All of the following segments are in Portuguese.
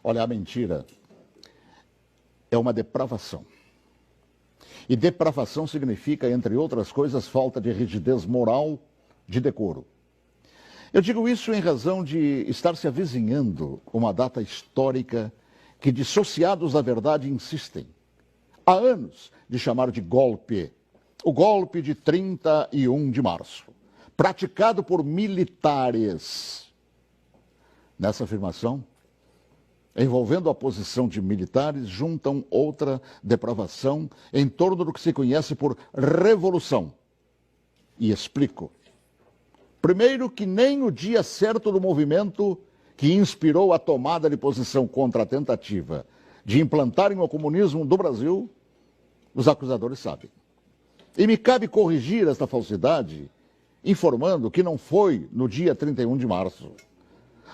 Olha, a mentira é uma depravação. E depravação significa, entre outras coisas, falta de rigidez moral, de decoro. Eu digo isso em razão de estar se avizinhando uma data histórica que dissociados da verdade insistem, há anos, de chamar de golpe. O golpe de 31 de março, praticado por militares. Nessa afirmação, envolvendo a posição de militares, juntam outra depravação em torno do que se conhece por revolução. E explico. Primeiro, que nem o dia certo do movimento que inspirou a tomada de posição contra a tentativa de implantarem o comunismo do Brasil, os acusadores sabem. E me cabe corrigir esta falsidade, informando que não foi no dia 31 de março.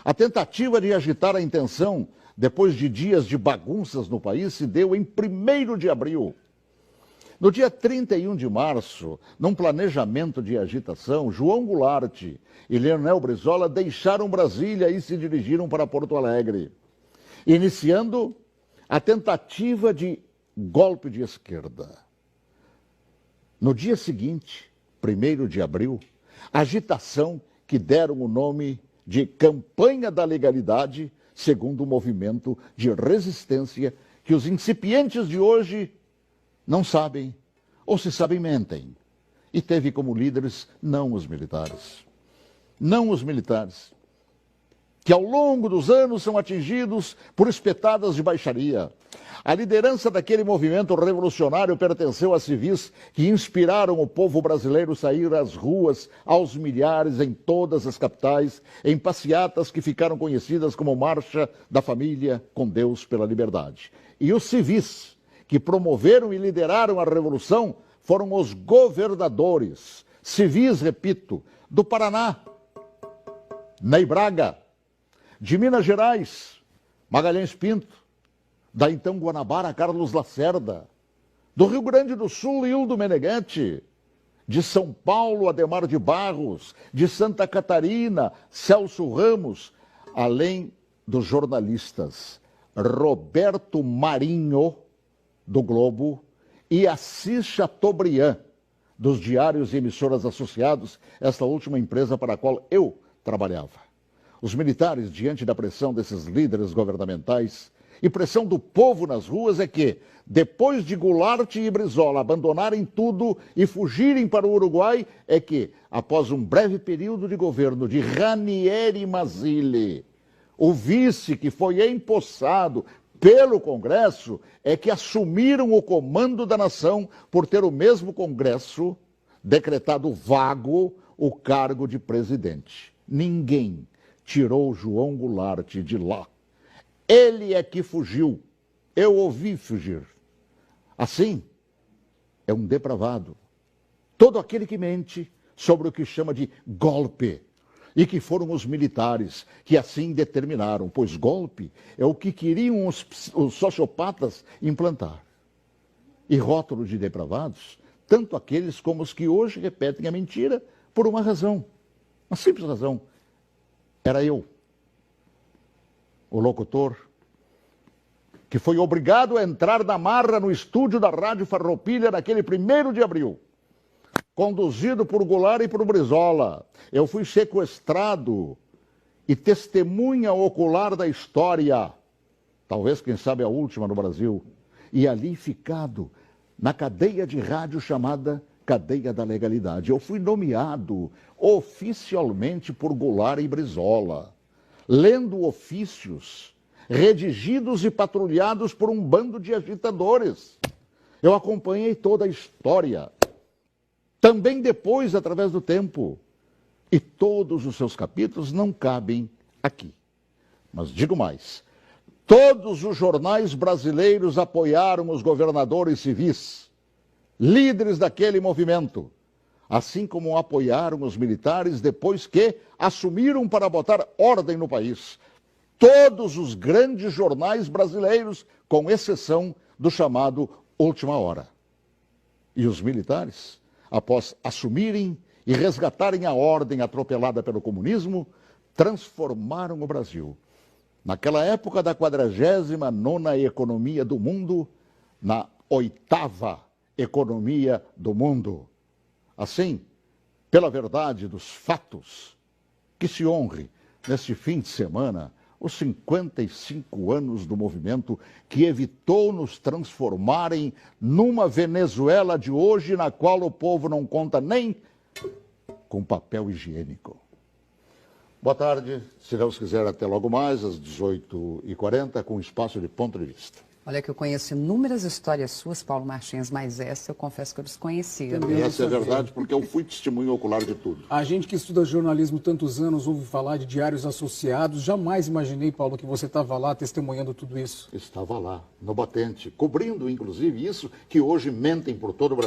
A tentativa de agitar a intenção, depois de dias de bagunças no país, se deu em 1º de abril. No dia 31 de março, num planejamento de agitação, João Goulart e Leonel Brizola deixaram Brasília e se dirigiram para Porto Alegre, iniciando a tentativa de golpe de esquerda. No dia seguinte, 1º de abril, agitação que deram o nome de Campanha da Legalidade, segundo o movimento de resistência que os incipientes de hoje não sabem, ou se sabem, mentem. E teve como líderes não os militares. Não os militares, que ao longo dos anos são atingidos por espetadas de baixaria. A liderança daquele movimento revolucionário pertenceu a civis que inspiraram o povo brasileiro a sair às ruas aos milhares em todas as capitais, em passeatas que ficaram conhecidas como Marcha da Família com Deus pela Liberdade. E os civis que promoveram e lideraram a revolução foram os governadores, civis, repito, do Paraná, Ney Braga, de Minas Gerais, Magalhães Pinto, da então Guanabara, Carlos Lacerda, do Rio Grande do Sul, Hildo Meneghetti, de São Paulo, Adhemar de Barros, de Santa Catarina, Celso Ramos, além dos jornalistas Roberto Marinho, do Globo, e Assis Chateaubriand, dos diários e emissoras associados, esta última empresa para a qual eu trabalhava. Os militares, diante da pressão desses líderes governamentais e pressão do povo nas ruas, é que, depois de Goulart e Brizola abandonarem tudo e fugirem para o Uruguai, é que, após um breve período de governo de Ranieri Mazzilli, o vice que foi empossado pelo Congresso, é que assumiram o comando da nação por ter o mesmo Congresso decretado vago o cargo de presidente. Ninguém tirou João Goulart de lá. Ele é que fugiu. Eu ouvi fugir. Assim, é um depravado. Todo aquele que mente sobre o que chama de golpe. E que foram os militares que assim determinaram, pois golpe é o que queriam os sociopatas implantar. E rótulo de depravados, tanto aqueles como os que hoje repetem a mentira por uma razão, uma simples razão. Era eu, o locutor, que foi obrigado a entrar na marra no estúdio da Rádio Farroupilha naquele 1º de abril. Conduzido por Goulart e por Brizola. Eu fui sequestrado e testemunha ocular da história, talvez, quem sabe, a última no Brasil, e ali ficado na cadeia de rádio chamada Cadeia da Legalidade. Eu fui nomeado oficialmente por Goulart e Brizola, lendo ofícios redigidos e patrulhados por um bando de agitadores. Eu acompanhei toda a história, também depois, através do tempo. E todos os seus capítulos não cabem aqui. Mas digo mais, todos os jornais brasileiros apoiaram os governadores civis, líderes daquele movimento, assim como apoiaram os militares depois que assumiram para botar ordem no país. Todos os grandes jornais brasileiros, com exceção do chamado Última Hora. E os militares, após assumirem e resgatarem a ordem atropelada pelo comunismo, transformaram o Brasil naquela época da 49ª economia do mundo, na 8ª economia do mundo. Assim, pela verdade dos fatos, que se honre neste fim de semana os 55 anos do movimento que evitou nos transformarem numa Venezuela de hoje, na qual o povo não conta nem com papel higiênico. Boa tarde, se Deus quiser, até logo mais, às 18h40, com espaço de ponto de vista. Olha que eu conheço inúmeras histórias suas, Paulo Martins, mas essa eu confesso que eu desconhecia. Essa é verdade, porque eu fui testemunho ocular de tudo. A gente que estuda jornalismo tantos anos ouve falar de diários associados. Jamais imaginei, Paulo, que você estava lá testemunhando tudo isso. Estava lá, no batente, cobrindo, inclusive, isso que hoje mentem por todo o Brasil.